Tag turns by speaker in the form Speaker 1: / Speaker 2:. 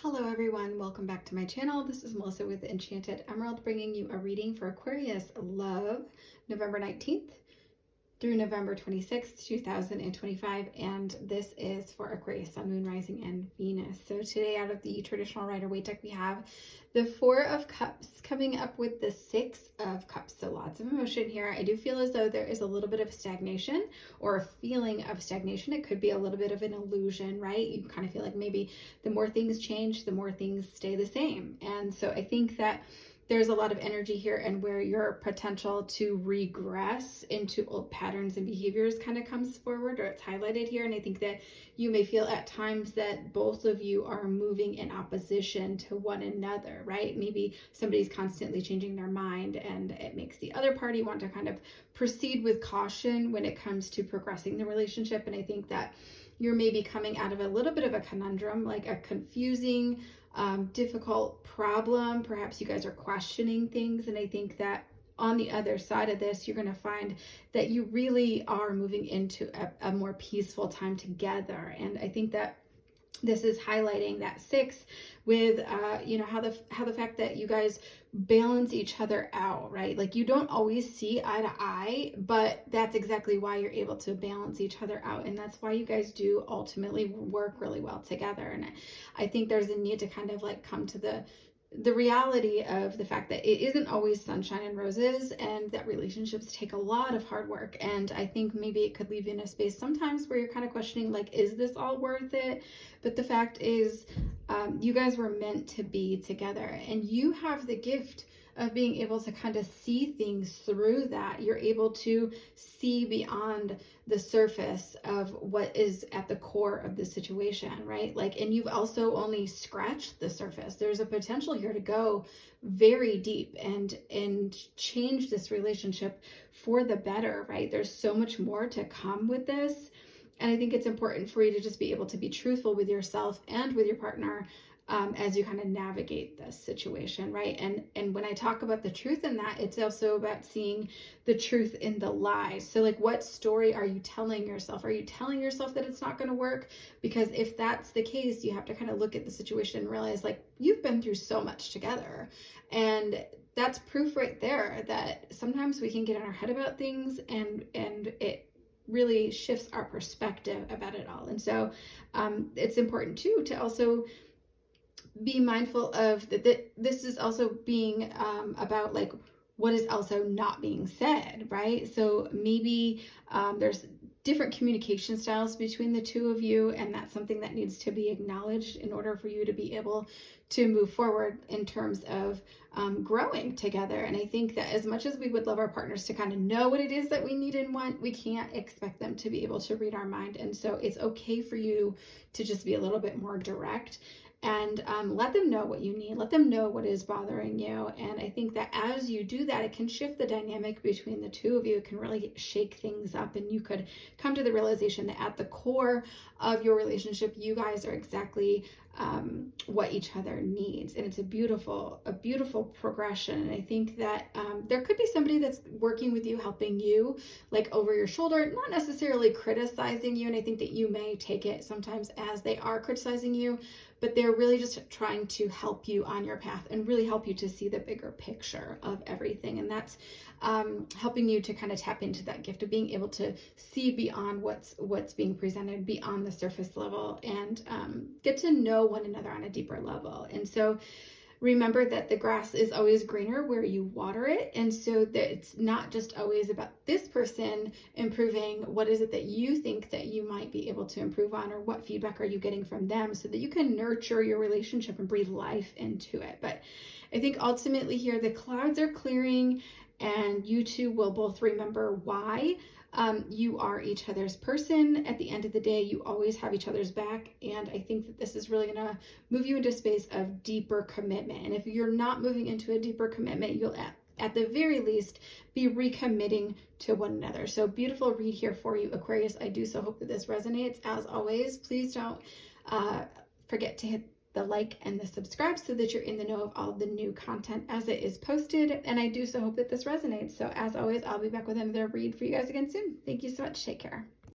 Speaker 1: Hello everyone, welcome back to my channel. This is Melissa with Enchanted Emerald bringing you a reading for Aquarius love, November 19th through November 26th, 2025, and this is for Aquarius, Sun, Moon, Rising, and Venus. So today out of the traditional Rider-Waite deck, we have the Four of Cups coming up with the Six of Cups. So lots of emotion here. I do feel as though there is a little bit of stagnation or a feeling of stagnation. It could be a little bit of an illusion, right? You kind of feel like maybe the more things change, the more things stay the same. And so I think that there's a lot of energy here, and where your potential to regress into old patterns and behaviors kind of comes forward, or it's highlighted here. And I think that you may feel at times that both of you are moving in opposition to one another, right? Maybe somebody's constantly changing their mind, and it makes the other party want to kind of proceed with caution when it comes to progressing the relationship. And I think that you're maybe coming out of a little bit of a conundrum, like a confusing, difficult problem. Perhaps you guys are questioning things, and I think that on the other side of this, you're going to find that you really are moving into a more peaceful time together. And I think that this is highlighting that six with how the fact that you guys balance each other out, right? Like, you don't always see eye to eye, but that's exactly why you're able to balance each other out, and that's why you guys do ultimately work really well together. And I think there's a need to kind of like come to the reality of the fact that it isn't always sunshine and roses, and that relationships take a lot of hard work. And I think maybe it could leave you in a space sometimes where you're kind of questioning, like, is this all worth it? But the fact is, you guys were meant to be together, and you have the gift of being able to kind of see things through that. You're able to see beyond the surface of what is at the core of the situation, right? Like, and you've also only scratched the surface. There's a potential here to go very deep and change this relationship for the better, right? There's so much more to come with this. And I think it's important for you to just be able to be truthful with yourself and with your partner as you kind of navigate this situation, right? And when I talk about the truth in that, it's also about seeing the truth in the lies. So like, what story are you telling yourself? Are you telling yourself that it's not going to work? Because if that's the case, you have to kind of look at the situation and realize, like, you've been through so much together. And that's proof right there that sometimes we can get in our head about things, and it really shifts our perspective about it all. And so it's important too to also be mindful of that this is also being about like what is also not being said, right? So maybe there's different communication styles between the two of you, and that's something that needs to be acknowledged in order for you to be able to move forward in terms of growing together. And I think that as much as we would love our partners to kind of know what it is that we need and want, we can't expect them to be able to read our mind. And so it's okay for you to just be a little bit more direct and let them know what you need. Let them know what is bothering you. And I think that as you do that, it can shift the dynamic between the two of you. It can really shake things up, and you could come to the realization that at the core of your relationship, you guys are exactly what each other needs. And it's a beautiful progression. And I think that there could be somebody that's working with you, helping you, like over your shoulder, not necessarily criticizing you. And I think that you may take it sometimes as they are criticizing you, but they're really just trying to help you on your path and really help you to see the bigger picture of everything. And that's helping you to kind of tap into that gift of being able to see beyond what's being presented, beyond the surface level, and get to know one another on a deeper level. And so remember that the grass is always greener where you water it. And so that it's not just always about this person improving. What is it that you think that you might be able to improve on, or what feedback are you getting from them, so that you can nurture your relationship and breathe life into it. But I think ultimately here, the clouds are clearing, and you two will both remember why you are each other's person. At the end of the day, you always have each other's back. And I think that this is really going to move you into a space of deeper commitment. And if you're not moving into a deeper commitment, you'll at the very least be recommitting to one another. So beautiful read here for you, Aquarius. I do so hope that this resonates. As always, please don't forget to hit the like and the subscribe so that you're in the know of all the new content as it is posted. And I do so hope that this resonates. So as always, I'll be back with another read for you guys again soon. Thank you so much. Take care.